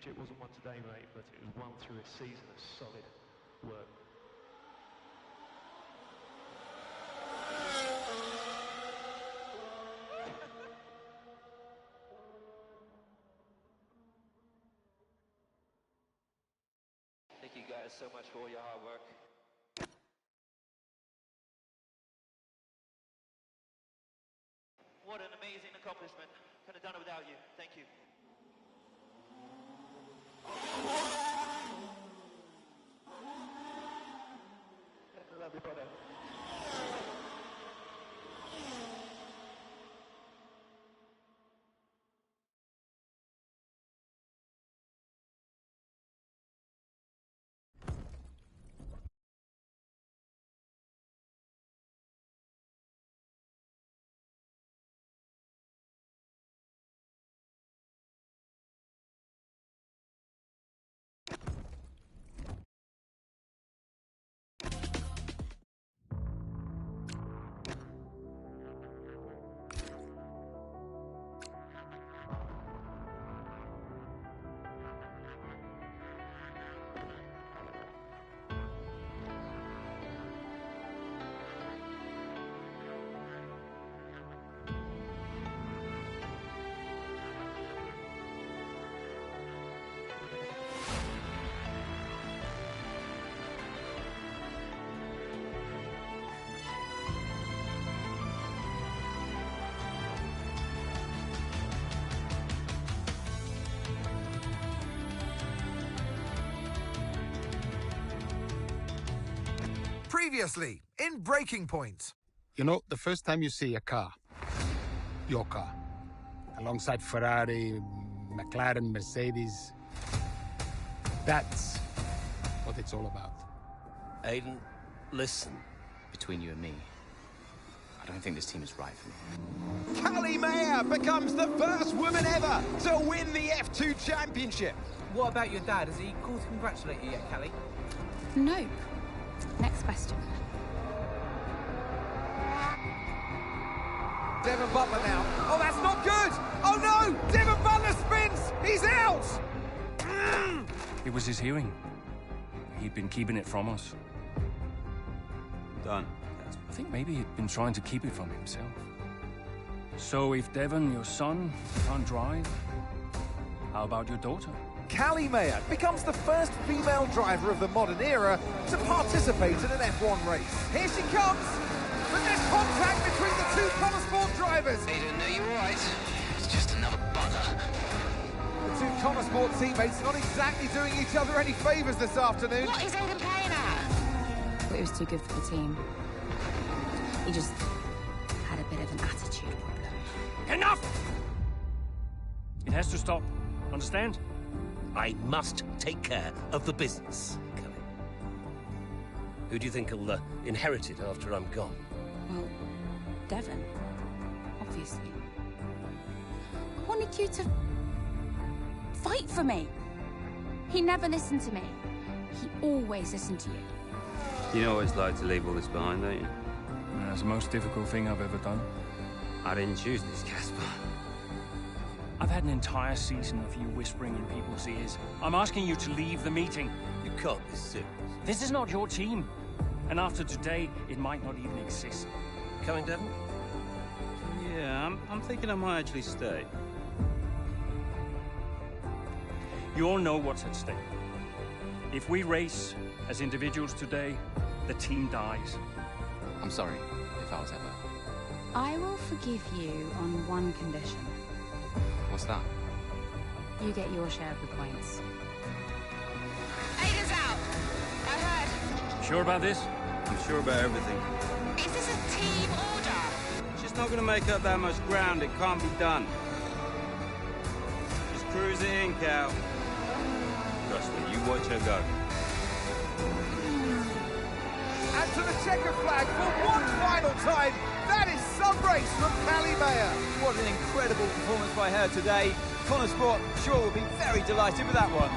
It wasn't won today, mate, but it was won through a season of solid work. Thank you guys so much for all your hard work. What an amazing accomplishment. Couldn't have done it without you. Thank you. Love you, brother. Previously, in Breakpoint. You know, the first time you see a car, your car, alongside Ferrari, McLaren, Mercedes, that's what it's all about. Aiden, listen. Between you and me, I don't think this team is right for me. Callie Mayer becomes the first woman ever to win the F2 Championship. What about your dad? Has he called to congratulate you yet, Callie? Nope. Next question. Devon Butler now. Oh, that's not good! Oh no! Devon Butler spins! He's out! It was his hearing. He'd been keeping it from us. Done. I think maybe he'd been trying to keep it from himself. So if Devon, your son, can't drive, how about your daughter? Callie Mayer becomes the first female driver of the modern era to participate in an F1 race. Here she comes! But there's contact between the two Connor Sport drivers! Aiden, are you alright? It's just another bugger. The two Connor Sport teammates are not exactly doing each other any favours this afternoon. What is Aiden playing at? Thought he was too good for the team. He just had a bit of an attitude problem. Enough! It has to stop. Understand? I must take care of the business, Kelly. Who do you think will inherit it after I'm gone? Well, Devon, obviously. I wanted you to fight for me. He never listened to me. He always listened to you. You always like to leave all this behind, don't you? That's the most difficult thing I've ever done. I didn't choose this, Casper. I've had an entire season of you whispering in people's ears. I'm asking you to leave the meeting. You can't be serious. This is not your team. And after today, it might not even exist. Coming, Devon? Yeah, I'm thinking I might actually stay. You all know what's at stake. If we race as individuals today, the team dies. I'm sorry if I was ever. I will forgive you on one condition. What's that? You get your share of the points. Aiden's out! I heard. Sure about this? I'm sure about everything. Is this a team order? She's not going to make up that much ground. It can't be done. Just cruise it in, Cal. Trust me, you watch her go. And to the checker flag for one final time. That is some race from Callie Mayer. What an incredible performance by her today. Connor Sport sure will be very delighted with that one.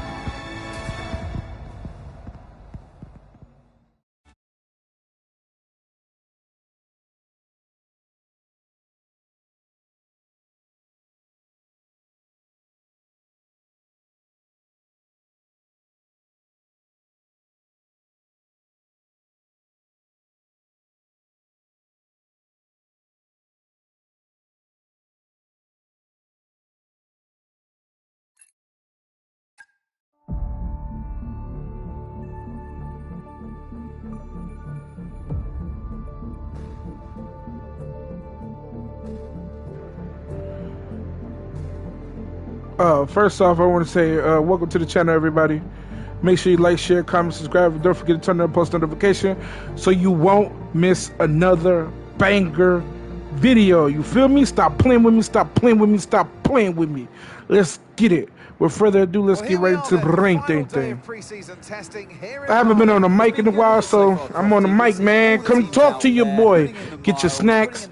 First off, I want to say welcome to the channel, everybody. Make sure you like, share, comment, subscribe, and don't forget to turn on post notification so you won't miss another banger video. You feel me? Stop playing with me, stop playing with me, stop playing with me. Let's get it. With further ado, let's get right into the ring thing. I haven't been on the mic in a while, so I'm on the mic, man. Come talk to your boy. Get your snacks,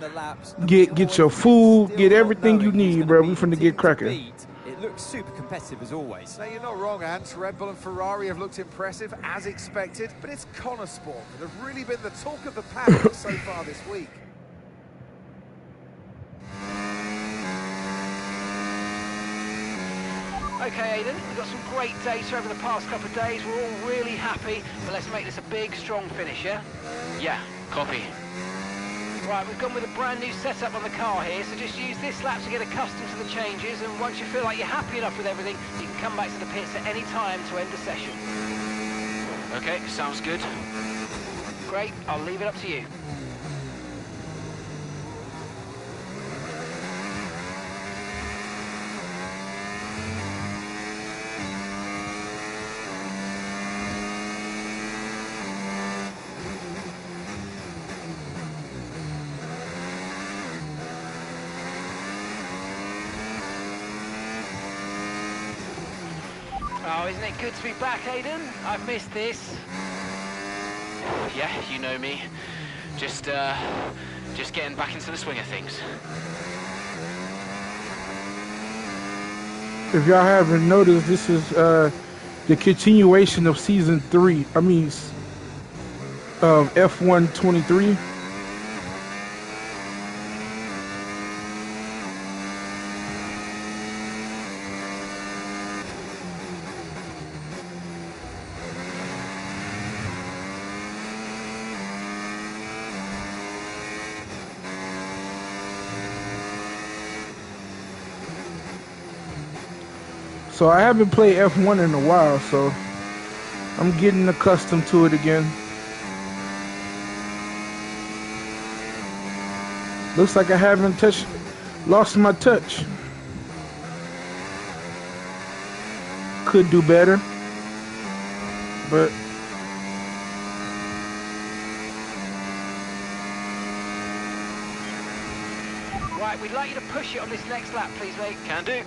get your food, get everything you need, bro. We finna get cracking. It looks super competitive as always. Now, you're not wrong, Ant. Red Bull and Ferrari have looked impressive, as expected, but it's Connor Sport that have really been the talk of the paddock so far this week. Okay, Aidan, we've got some great data over the past couple of days. We're all really happy, but let's make this a big, strong finish, yeah? Yeah, copy. Right, we've gone with a brand new setup on the car here, so just use this lap to get accustomed to the changes, and once you feel like you're happy enough with everything, you can come back to the pits at any time to end the session. Okay, sounds good. Great, I'll leave it up to you. Oh, isn't it good to be back, Aidan? I've missed this. Yeah, you know me. Just getting back into the swing of things. If y'all haven't noticed, this is the continuation of season 3. I mean, of F1 23. So I haven't played F1 in a while, so I'm getting accustomed to it again. Looks like I haven't lost my touch. Could do better, but right, we'd like you to push it on this next lap, please, mate. Can do.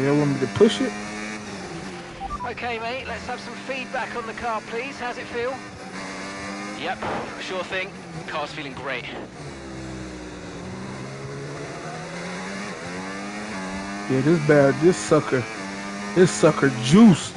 you want me to push it? Okay, mate, let's have some feedback on the car, please. How's it feel? Yep, sure thing. Car's feeling great. Yeah, this bad. This sucker juiced.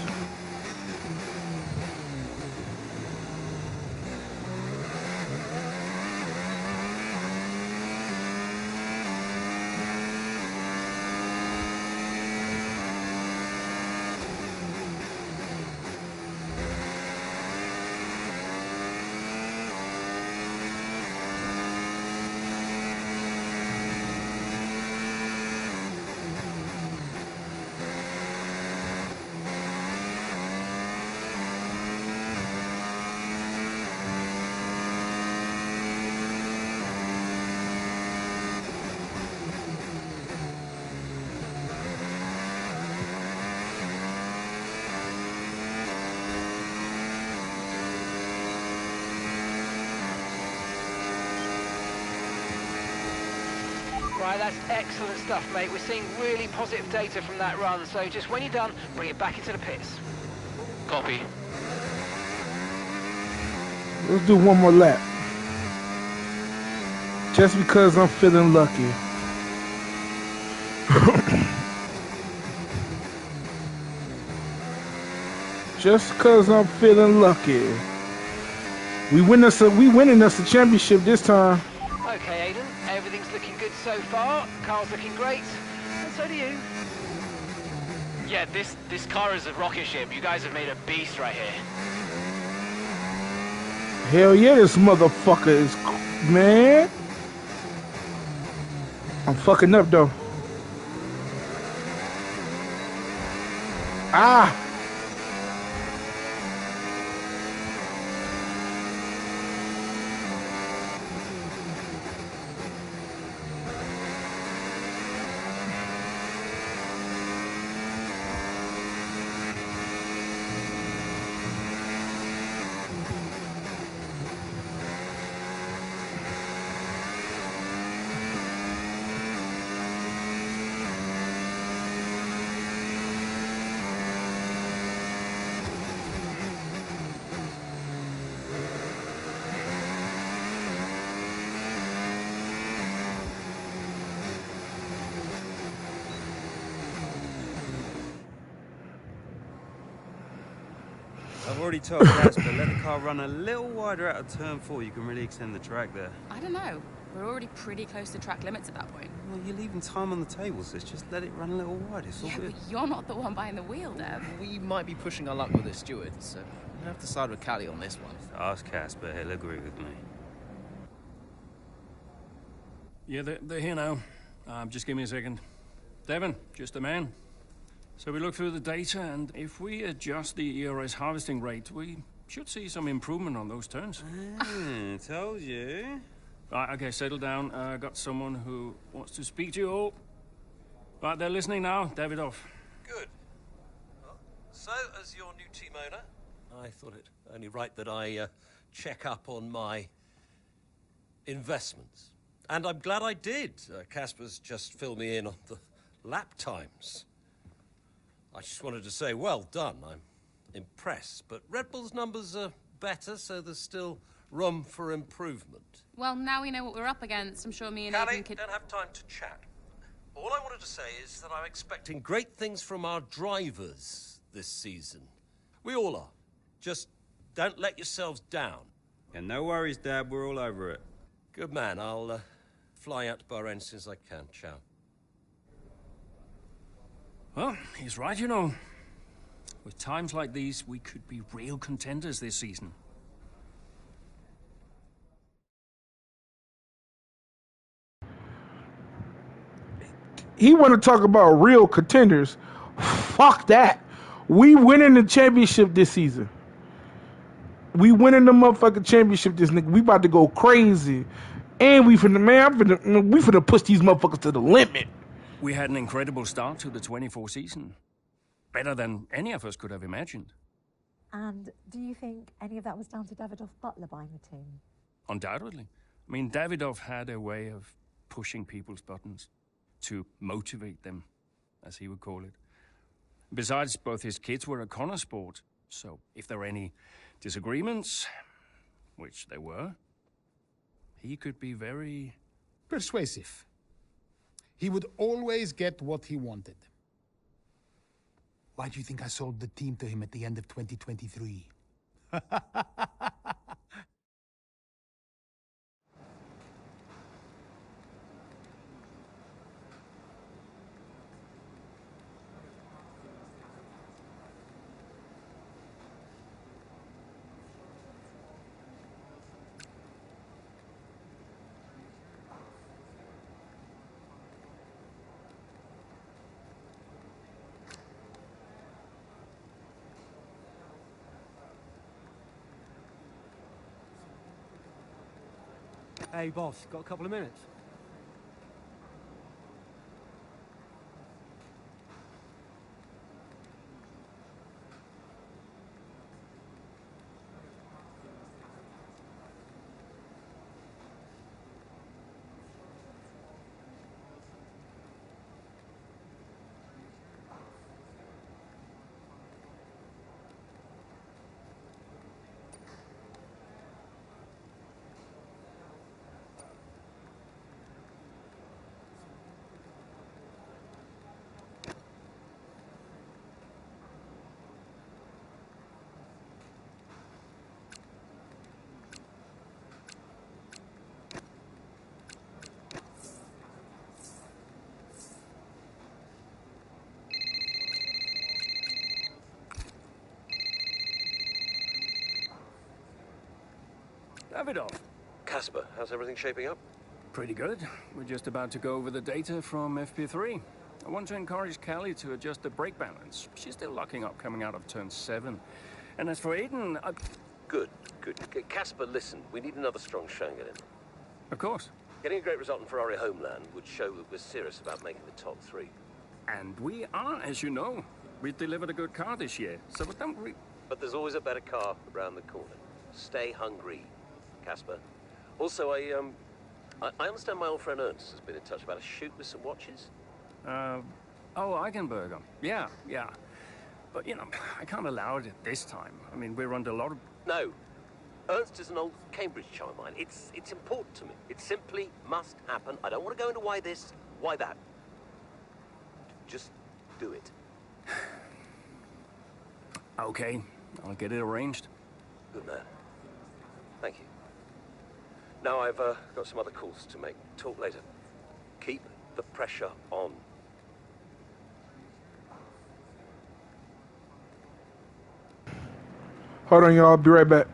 Right, that's excellent stuff, mate. We're seeing really positive data from that run, so just when you're done, bring it back into the pits. Copy. Let's do one more lap. Just because I'm feeling lucky. Just because I'm feeling lucky. We winning us a championship this time. Okay, Aidan, everything's looking good so far. Car's looking great, and so do you. Yeah, this car is a rocket ship. You guys have made a beast right here. Hell yeah, this motherfucker is Man. I'm fucking up, though. Ah! I've already told Casper, let the car run a little wider out of turn 4. You can really extend the track there. I don't know. We're already pretty close to track limits at that point. Well, you're leaving time on the table, sis. Just let it run a little wider. It's all Yeah, good. but you're not the one behind the wheel, Dev. We might be pushing our luck with the steward, so we'll have to side with Callie on this one. Ask Casper, he'll agree with me. Yeah, they're here now. Just give me a second. Devon, just a man. So we look through the data, and if we adjust the ERS harvesting rate, we should see some improvement on those turns. Told you. Right, okay, settle down. Got someone who wants to speak to you all. Right, they're listening now. Davidoff. Good. Well, so, as your new team owner, I thought it only right that I check up on my investments. And I'm glad I did. Casper's just filled me in on the lap times. I just wanted to say, well done. I'm impressed. But Red Bull's numbers are better, so there's still room for improvement. Well, now we know what we're up against. I'm sure me and Callie, Aidan could... don't have time to chat. All I wanted to say is that I'm expecting great things from our drivers this season. We all are. Just don't let yourselves down. And no worries, Dad. We're all over it. Good man. I'll fly out to Bahrain as soon as I can. Ciao. Well, he's right, you know. With times like these, we could be real contenders this season. He want to talk about real contenders. Fuck that. We winning the championship this season. We winning the motherfucking championship this nigga. We about to go crazy. And we finna push these motherfuckers to the limit. We had an incredible start to the 24 season. Better than any of us could have imagined. And do you think any of that was down to Davidoff Butler buying the team? Undoubtedly. I mean, Davidoff had a way of pushing people's buttons to motivate them, as he would call it. Besides, both his kids were a Connor sport, so if there were any disagreements, which there were, he could be very... persuasive. He would always get what he wanted. Why do you think I sold the team to him at the end of 2023? Hey, boss, got a couple of minutes? Davidoff, Casper, how's everything shaping up? Pretty good. We're just about to go over the data from FP3. I want to encourage Callie to adjust the brake balance. She's still locking up coming out of turn 7. And as for Aiden, Good. Casper, listen, we need another strong Schengen in. Of course. Getting a great result in Ferrari homeland would show that we're serious about making the top 3. And we are, as you know. We've delivered a good car this year, so don't we... But there's always a better car around the corner. Stay hungry, Casper. Also, I understand my old friend Ernst has been in touch about a shoot with some watches. Oh, Eichenberger. Yeah. But, you know, I can't allow it at this time. I mean, we're under a lot of... No. Ernst is an old Cambridge chum of mine. It's important to me. It simply must happen. I don't want to go into why this, why that. Just do it. Okay, I'll get it arranged. Good man. Thank you. Now I've got some other calls to make. Talk later. Keep the pressure on. Hold on, y'all. I'll be right back.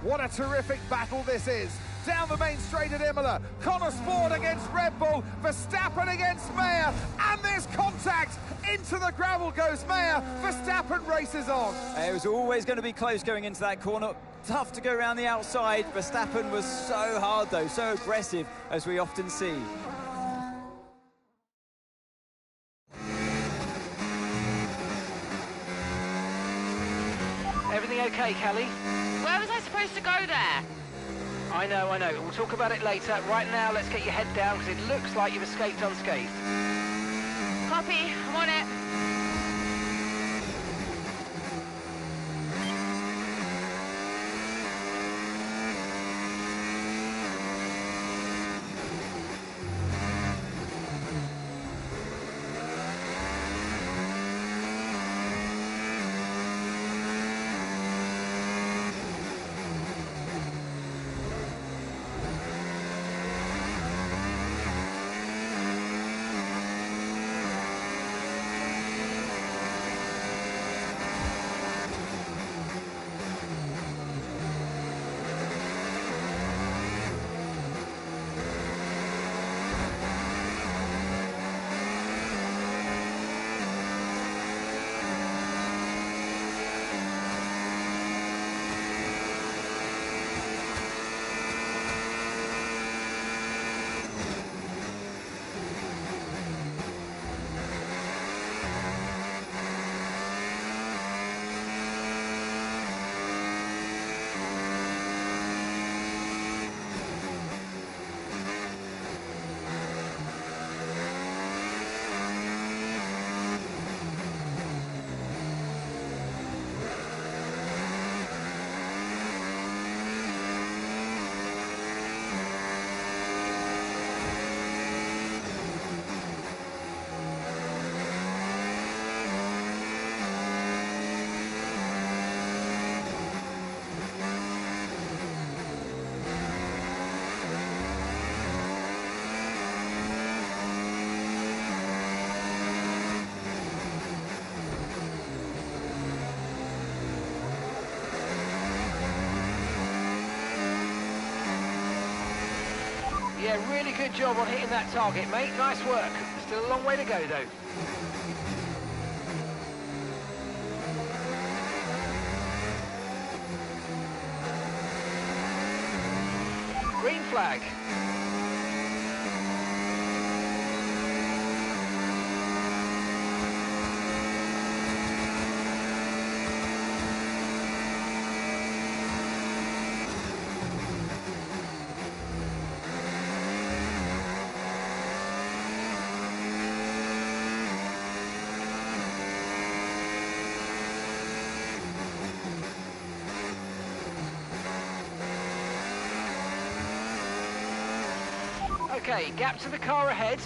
What a terrific battle this is. Down the main straight at Imola, Connor Sport against Red Bull, Verstappen against Mayer, and there's contact. Into the gravel goes Mayer, Verstappen races on. It was always going to be close going into that corner. Tough to go around the outside. Verstappen was so hard though, so aggressive, as we often see. Everything okay, Callie? Where was I supposed to go there? I know. We'll talk about it later. Right now, let's get your head down, because it looks like you've escaped unscathed. Copy, I'm on it. Yeah, really good job on hitting that target, mate. Nice work. Still a long way to go, though. Green flag. Okay, gap to the car ahead.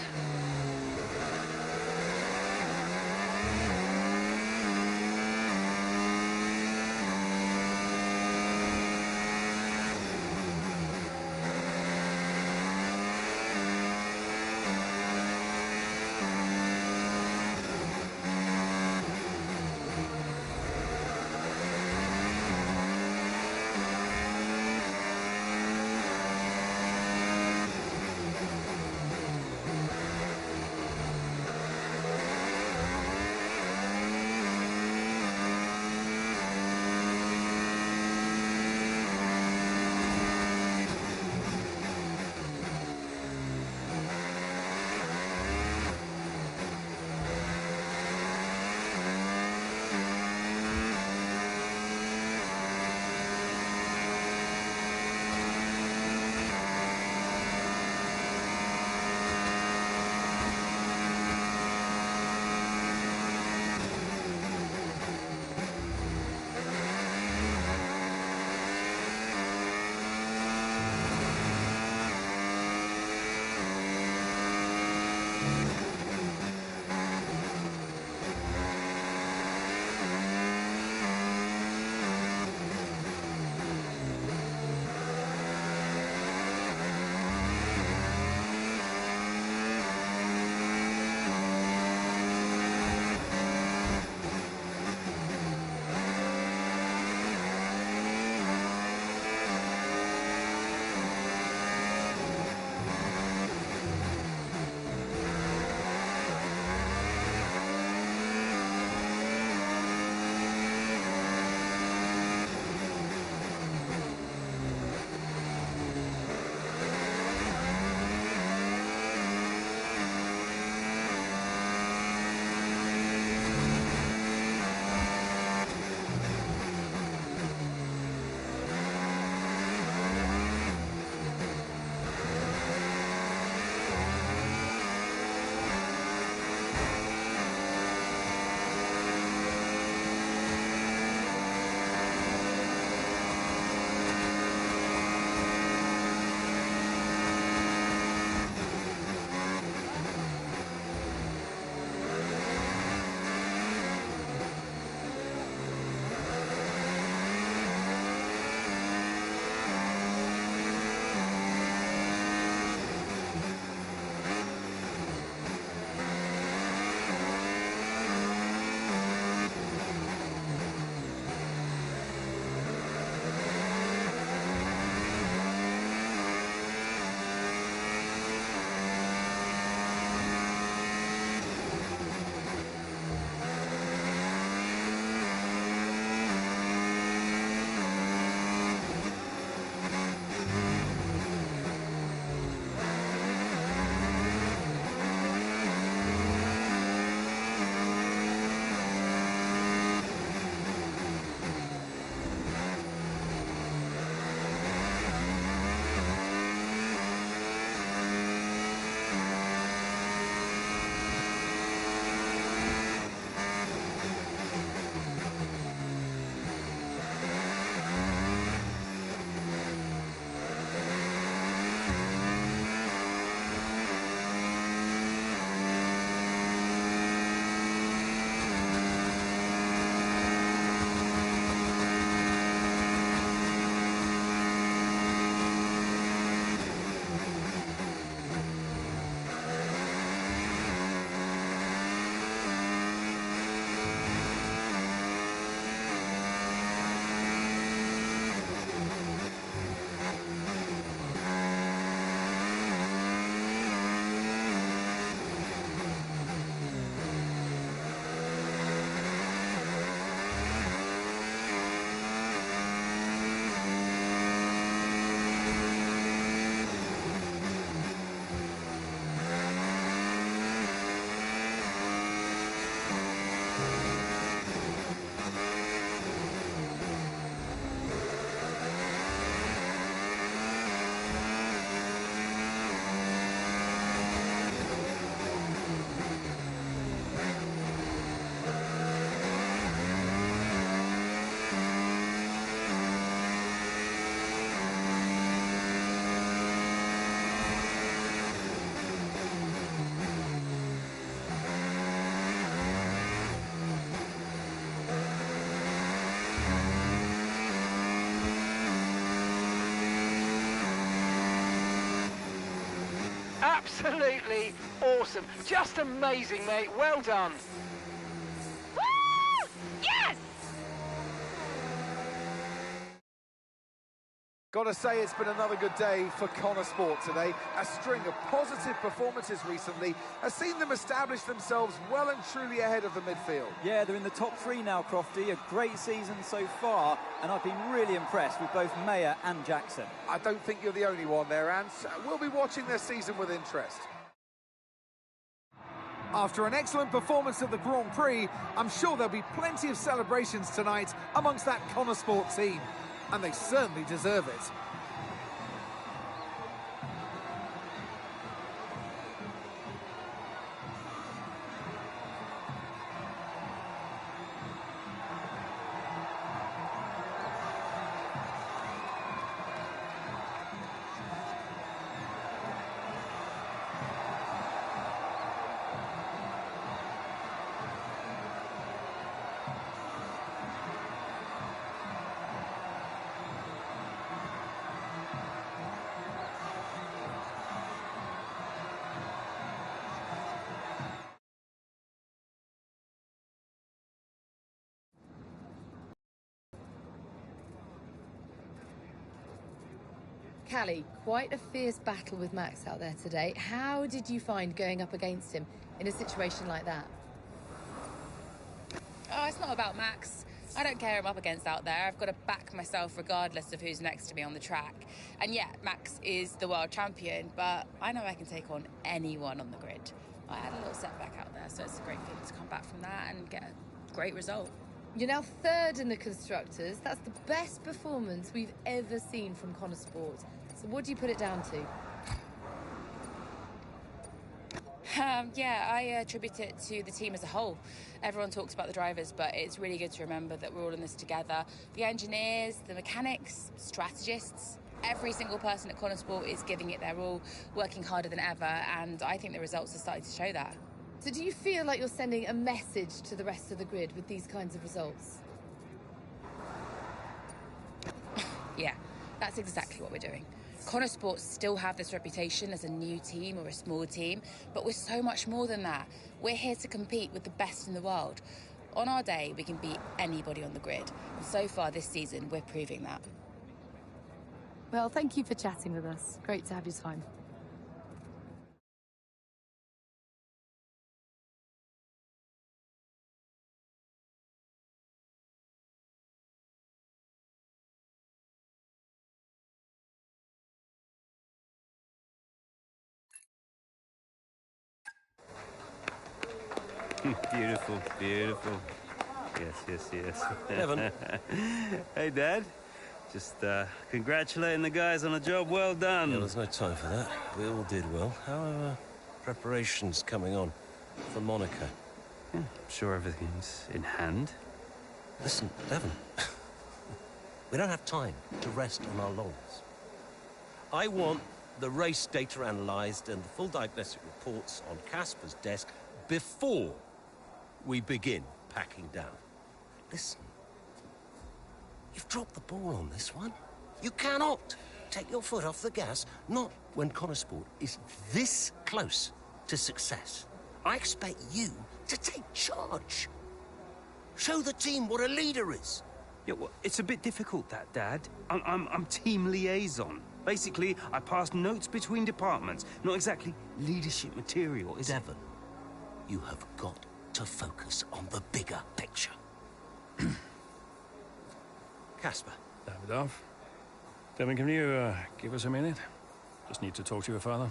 Absolutely awesome. Just amazing, mate. Well done. Woo! Yes! Gotta say, it's been another good day for Connor Sport today. A string of positive performances recently has seen them establish themselves well and truly ahead of the midfield. Yeah, they're in the top three now, Crofty. A great season so far, and I've been really impressed with both Mayer and Jackson. I don't think you're the only one there, Ant. We'll be watching their season with interest. After an excellent performance at the Grand Prix, I'm sure there'll be plenty of celebrations tonight amongst that Connor Sport team. And they certainly deserve it. Callie, quite a fierce battle with Max out there today. How did you find going up against him in a situation like that? Oh, it's not about Max. I don't care who I'm up against out there. I've got to back myself regardless of who's next to me on the track. And yeah, Max is the world champion, but I know I can take on anyone on the grid. I had a little setback out there, so it's a great feeling to come back from that and get a great result. You're now third in the Constructors. That's the best performance we've ever seen from Connor Sport. So what do you put it down to? Yeah, I attribute it to the team as a whole. Everyone talks about the drivers, but it's really good to remember that we're all in this together. The engineers, the mechanics, strategists, every single person at Connor Sport is giving it their all, working harder than ever, and I think the results are starting to show that. So do you feel like you're sending a message to the rest of the grid with these kinds of results? Yeah, that's exactly what we're doing. Connor Sports still have this reputation as a new team or a small team, but we're so much more than that. We're here to compete with the best in the world. On our day, we can beat anybody on the grid. And so far this season, we're proving that. Well, thank you for chatting with us. Great to have your time. Beautiful, beautiful. Yes, yes, yes. Devon. Hey, Dad. Just congratulating the guys on a job well done. Yeah, there's no time for that. We all did well. How are preparations coming on for Monaco? Yeah, I'm sure everything's in hand. Listen, Devon. We don't have time to rest on our laurels. I want the race data analysed and the full diagnostic reports on Casper's desk before we begin packing down. Listen, you've dropped the ball on this one. You cannot take your foot off the gas, not when Connor Sport is this close to success. I expect you to take charge. Show the team what a leader is. Yeah, well, it's a bit difficult, that, Dad. I'm team liaison. Basically, I pass notes between departments. Not exactly leadership material, is it? Devon, you have got to focus on the bigger picture. Casper. Davidoff. Devon, can you give us a minute? Just need to talk to your father.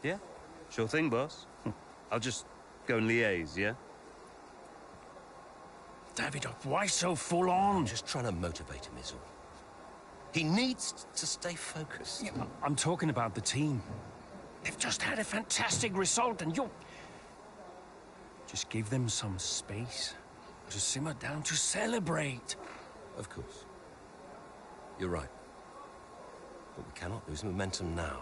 Yeah, sure thing, boss. I'll just go and liaise, yeah? Davidoff, why so full on? I'm just trying to motivate him, is all. He needs to stay focused. Yeah, I'm talking about the team. They've just had a fantastic result, and you're... Just give them some space to simmer down, to celebrate. Of course. You're right. But we cannot lose momentum now,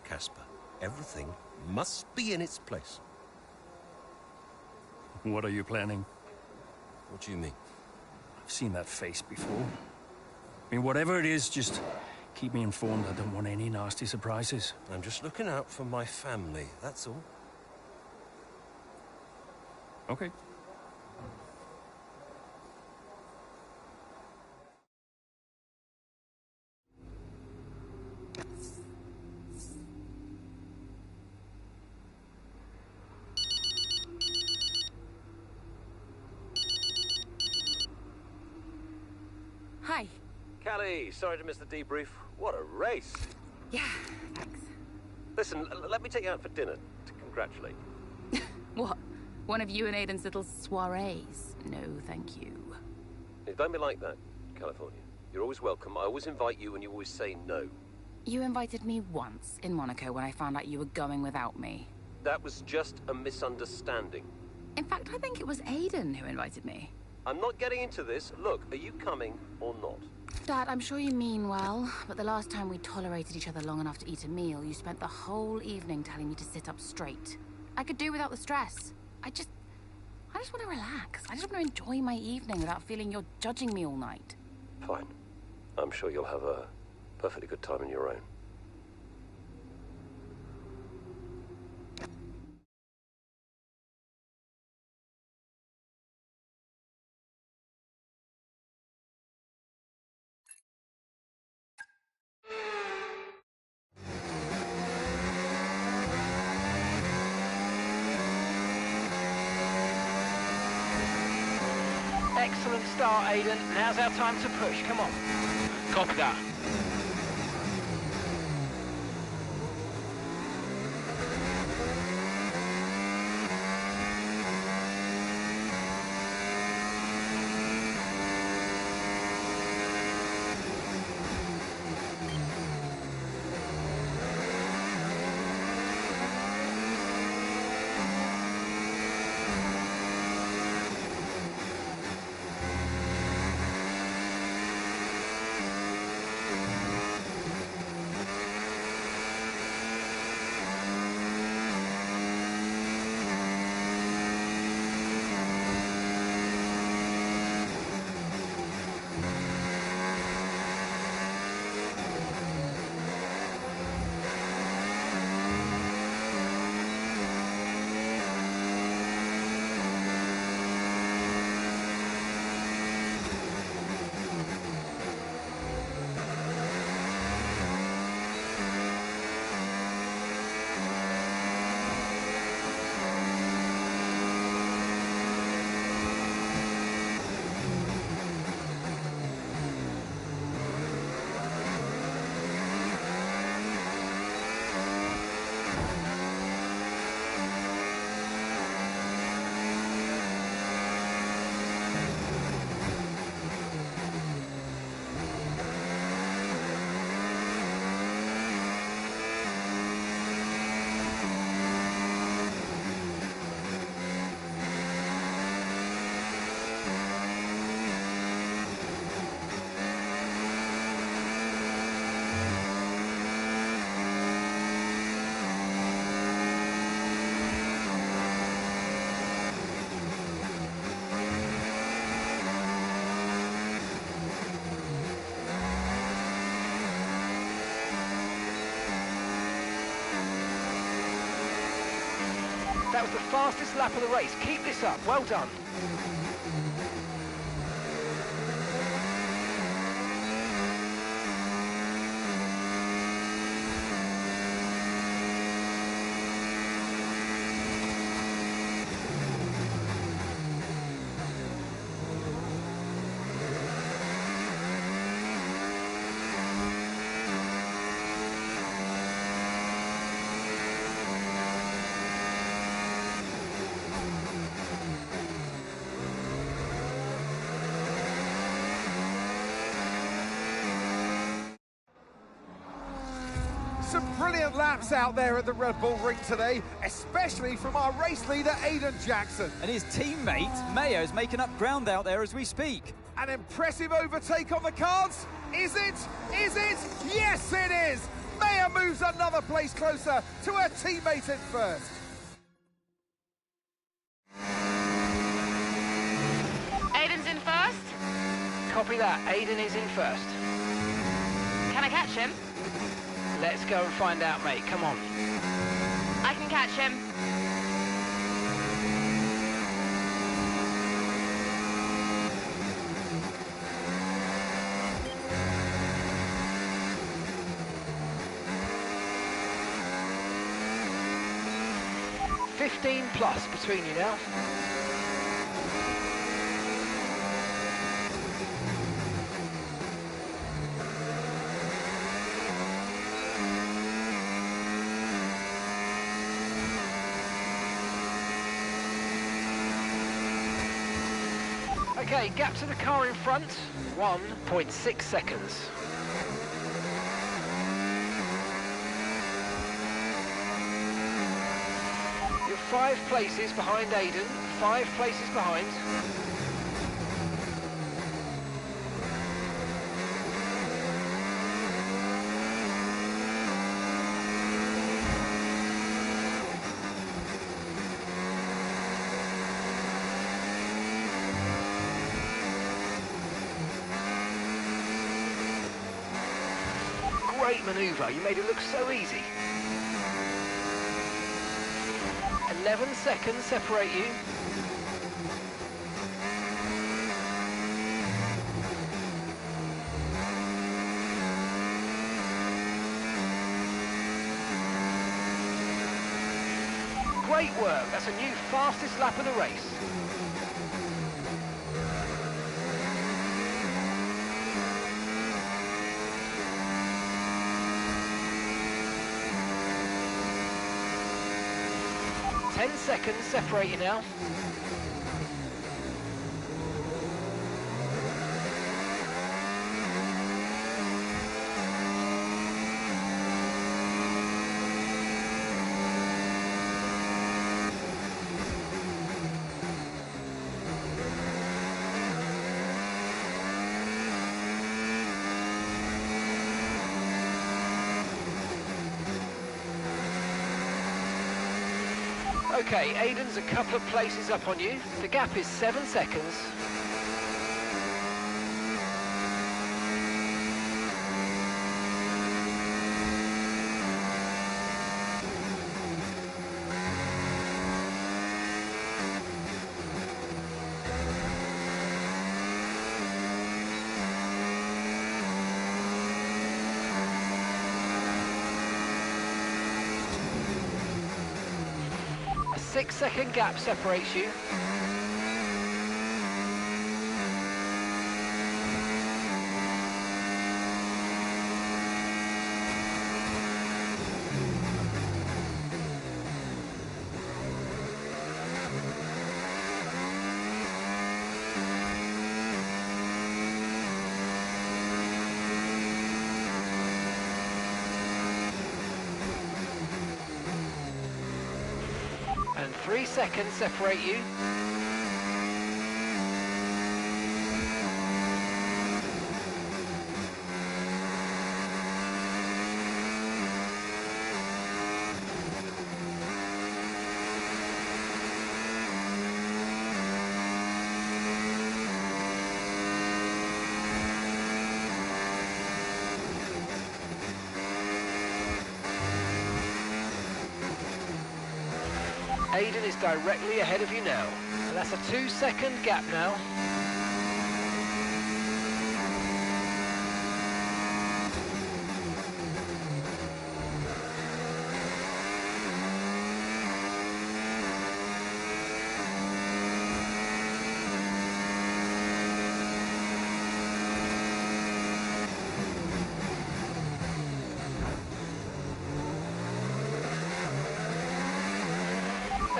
Casper. Everything must be in its place. What are you planning? What do you mean? I've seen that face before. I mean, whatever it is, just keep me informed. I don't want any nasty surprises. I'm just looking out for my family, that's all. Okay. Hi. Callie, sorry to miss the debrief. What a race. Yeah, thanks. Listen, let me take you out for dinner to congratulate you. What? One of you and Aiden's little soirees? No, thank you. Hey, don't be like that, California. You're always welcome. I always invite you and you always say no. You invited me once in Monaco when I found out you were going without me. That was just a misunderstanding. In fact, I think it was Aiden who invited me. I'm not getting into this. Look, are you coming or not? Dad, I'm sure you mean well, but the last time we tolerated each other long enough to eat a meal, you spent the whole evening telling me to sit up straight. I could do without the stress. I just want to relax. I just want to enjoy my evening without feeling you're judging me all night. Fine. I'm sure you'll have a perfectly good time on your own. Excellent start, Aiden. Now's our time to push. Come on. Copy that. That was the fastest lap of the race. Keep this up. Well done. Some brilliant laps out there at the Red Bull Ring today, especially from our race leader, Aiden Jackson. And his teammate, Mayo's making up ground out there as we speak. An impressive overtake on the cards. Is it? Is it? Yes, it is. Mayo moves another place closer to her teammate in first. Aiden's in first? Copy that. Aiden is in first. Can I I catch him? Let's go and find out, mate. Come on. I can catch him. +15 between you now. Okay, gap to the car in front, 1.6 seconds. You're 5 places behind Aiden, 5 places behind. Great manoeuvre, you made it look so easy. 11 seconds separate you. Great work, that's a new fastest lap of the race. Ten seconds separate you now. Okay, Aiden's a couple of places up on you. The gap is 7 seconds. A 6-second gap separates you. And 3 seconds separate you. Aiden is directly ahead of you now. And that's a 2-second gap now.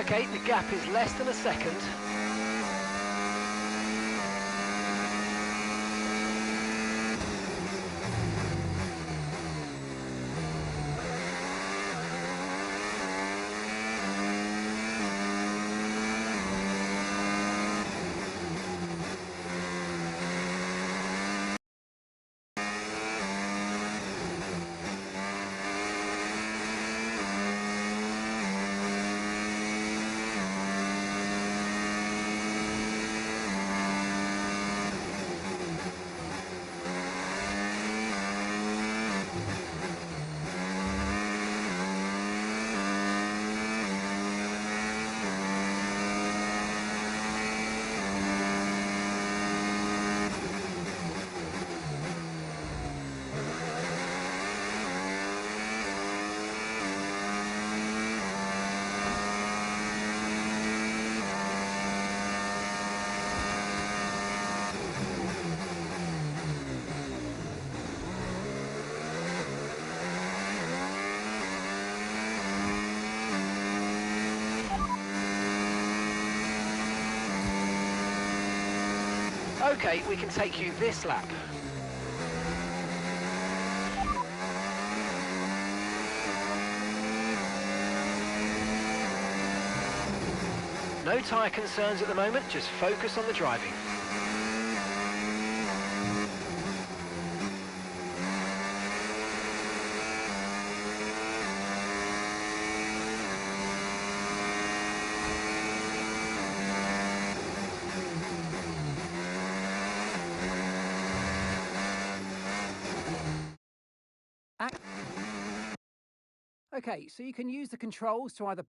Okay, the gap is less than a second. Okay, we can take you this lap. No tyre concerns at the moment, just focus on the driving. Okay, so you can use the controls to either...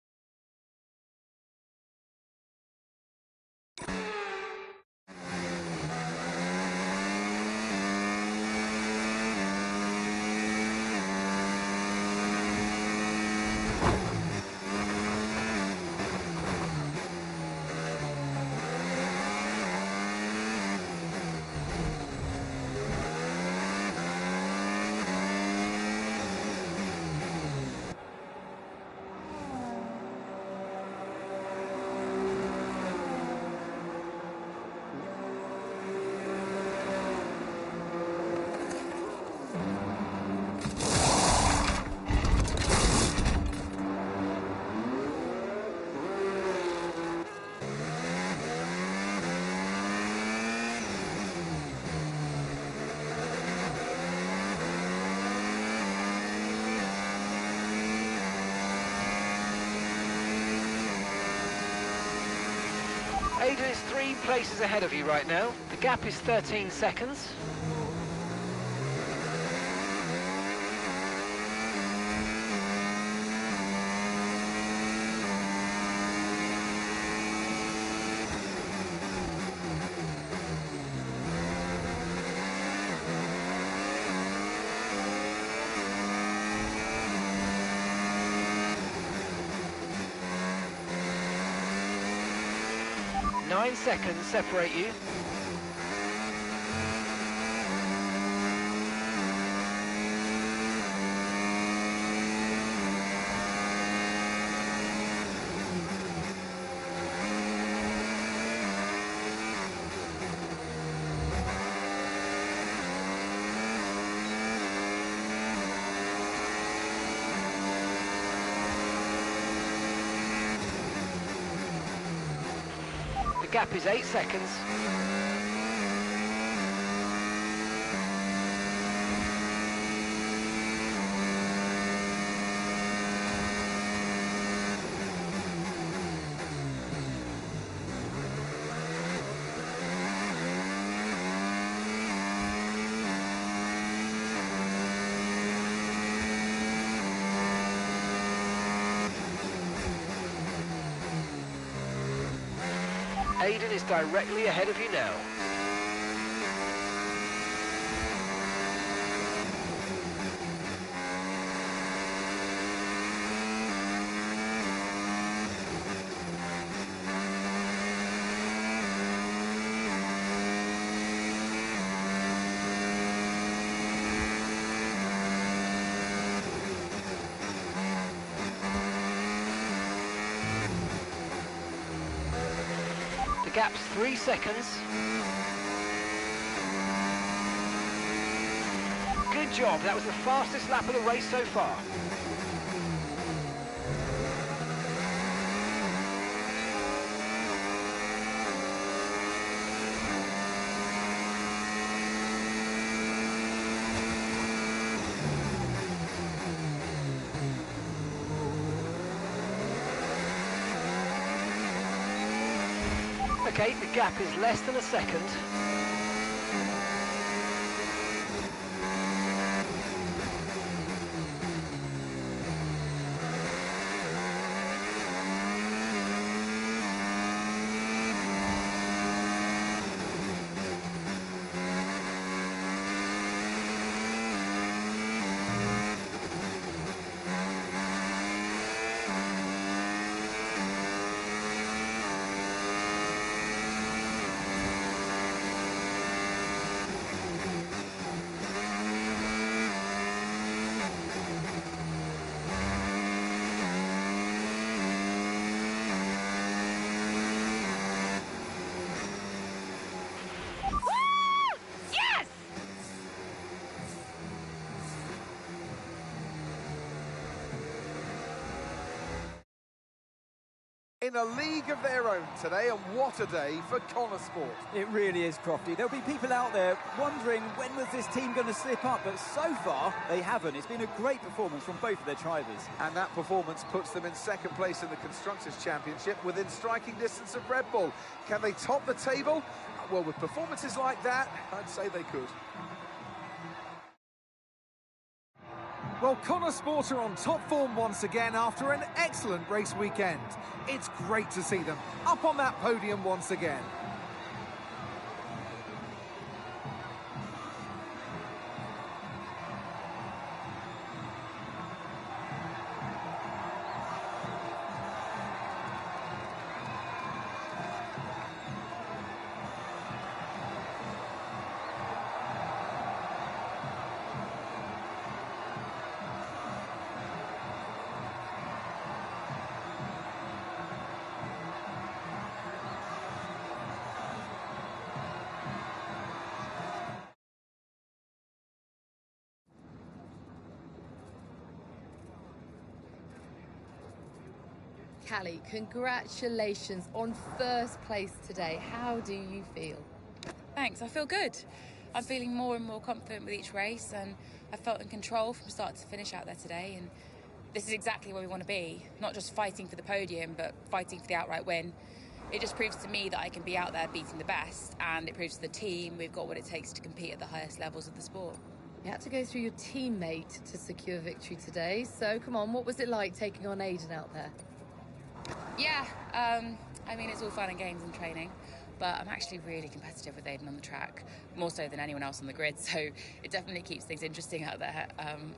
Aidan is 3 places ahead of you right now. The gap is 13 seconds. Nine seconds separate you. The gap is 8 seconds. Aidan is directly ahead of you now. The gap's 3 seconds. Good job, that was the fastest lap of the race so far. Okay, the gap is less than a second. in a league of their own today, and what a day for Connor Sport. It really is, Crofty. There'll be people out there wondering when was this team going to slip up, but so far they haven't. It's been a great performance from both of their drivers. And that performance puts them in second place in the Constructors' Championship within striking distance of Red Bull. Can they top the table? Well, with performances like that, I'd say they could. Well, Connor Sport are on top form once again after an excellent race weekend. It's great to see them up on that podium once again. Callie, congratulations on first place today. How do you feel? Thanks, I feel good. I'm feeling more and more confident with each race, and I felt in control from start to finish out there today, and this is exactly where we want to be. Not just fighting for the podium, but fighting for the outright win. It just proves to me that I can be out there beating the best, and it proves to the team we've got what it takes to compete at the highest levels of the sport. You had to go through your teammate to secure victory today, so come on, what was it like taking on Aiden out there? Yeah, I mean, it's all fun and games and training, but I'm actually really competitive with Aiden on the track, more so than anyone else on the grid, so it definitely keeps things interesting out there.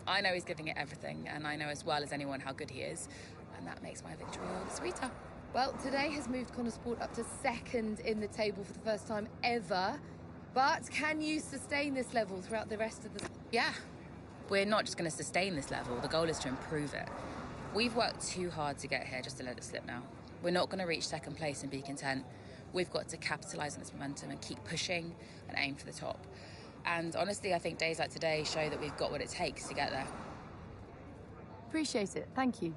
I know he's giving it everything, and I know as well as anyone how good he is, and that makes my victory all the sweeter. Well, today has moved Connor Sport up to second in the table for the first time ever, but can you sustain this level throughout the rest of the... Yeah, we're not just going to sustain this level, the goal is to improve it. We've worked too hard to get here just to let it slip now. We're not going to reach second place and be content. We've got to capitalise on this momentum and keep pushing and aim for the top. And honestly, I think days like today show that we've got what it takes to get there. Appreciate it. Thank you.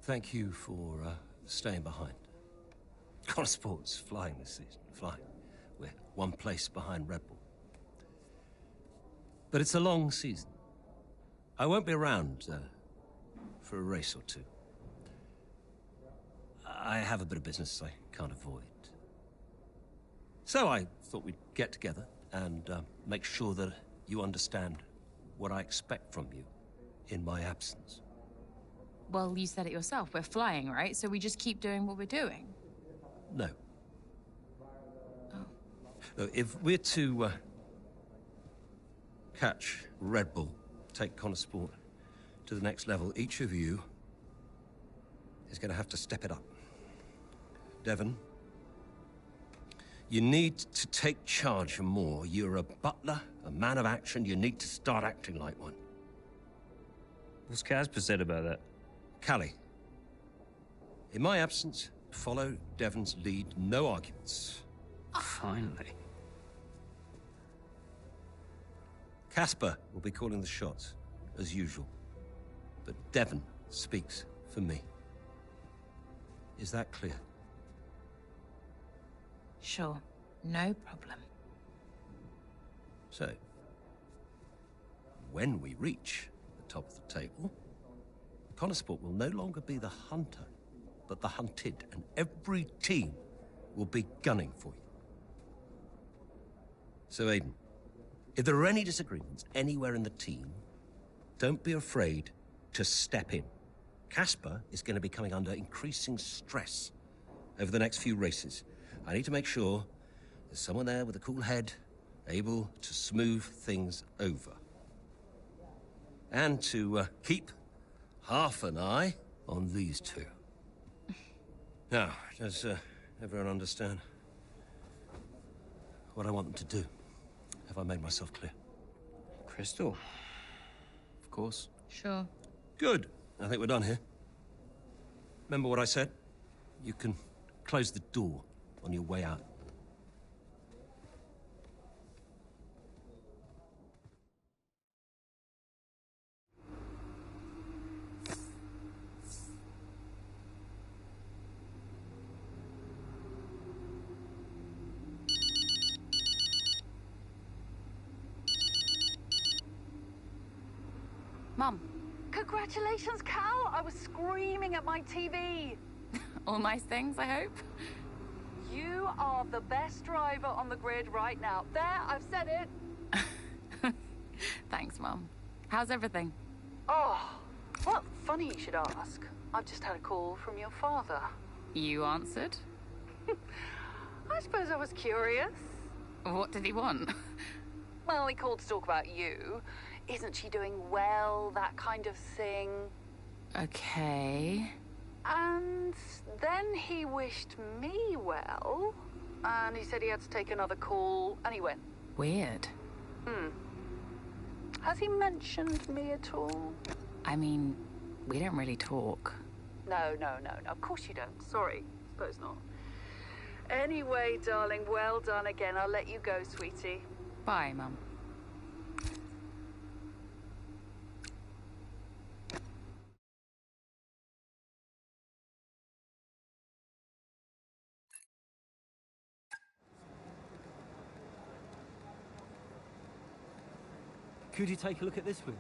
Thank you for staying behind. Connor Sport's flying this season, flying. We're one place behind Red Bull. But it's a long season. I won't be around for a race or two. I have a bit of business I can't avoid. So I thought we'd get together and make sure that you understand what I expect from you in my absence. Well, you said it yourself. We're flying, right? So we just keep doing what we're doing. No. No, if we're to catch Red Bull, take Connor Sport to the next level, each of you is going to have to step it up. Devon, you need to take charge more. You're a butler, a man of action. You need to start acting like one. What's Casper said about that? Callie, in my absence, follow Devon's lead, no arguments. Finally. Casper will be calling the shots, as usual. But Devon speaks for me. Is that clear? Sure, no problem. So, when we reach the top of the table, Connor Sport will no longer be the hunter, but the hunted, and every team will be gunning for you. So, Aiden, if there are any disagreements anywhere in the team, don't be afraid to step in. Casper is going to be coming under increasing stress over the next few races. I need to make sure there's someone there with a cool head, able to smooth things over. And to keep half an eye on these two. Now, does everyone understand what I want them to do? Have I made myself clear? Crystal. Of course. Sure. Good. I think we're done here. Remember what I said? You can close the door on your way out. Mum. Congratulations, Cal! I was screaming at my TV. All nice things, I hope. You are the best driver on the grid right now. There, I've said it. Thanks, Mum. How's everything? Oh, well, funny you should ask. I've just had a call from your father. You answered? I suppose I was curious. What did he want? Well, he called to talk about you. Isn't she doing well? That kind of thing. Okay. And then he wished me well. And he said he had to take another call, and he went. Weird. Has he mentioned me at all? I mean, we don't really talk. No. Of course you don't. Sorry. Suppose not. Anyway, darling, well done again. I'll let you go, sweetie. Bye, Mum. Could you take a look at this, please?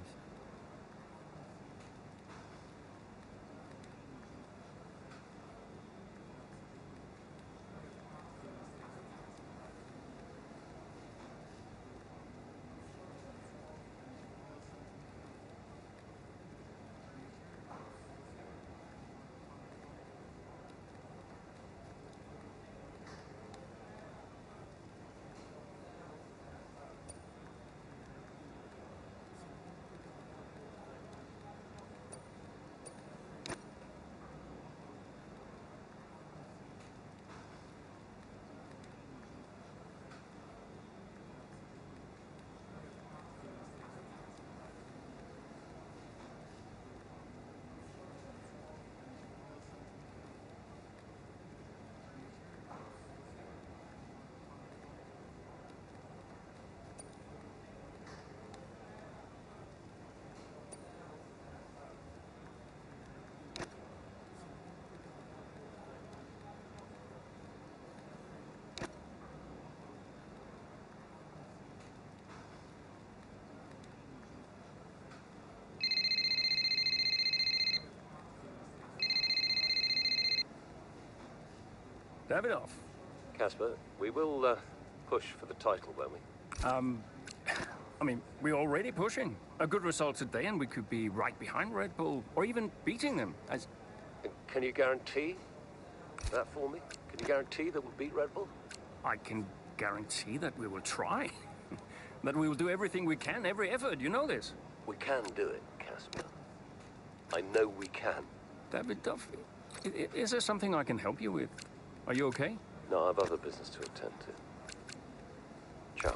Davidoff. Casper, we will push for the title, won't we? I mean, we're already pushing. A good result today and we could be right behind Red Bull, or even beating them. Can you guarantee that for me? Can you guarantee that we'll beat Red Bull? I can guarantee that we will try. That we will do everything we can, every effort. You know this. We can do it, Casper. I know we can. Davidoff, is there something I can help you with? Are you okay? No, I have other business to attend to. Ciao.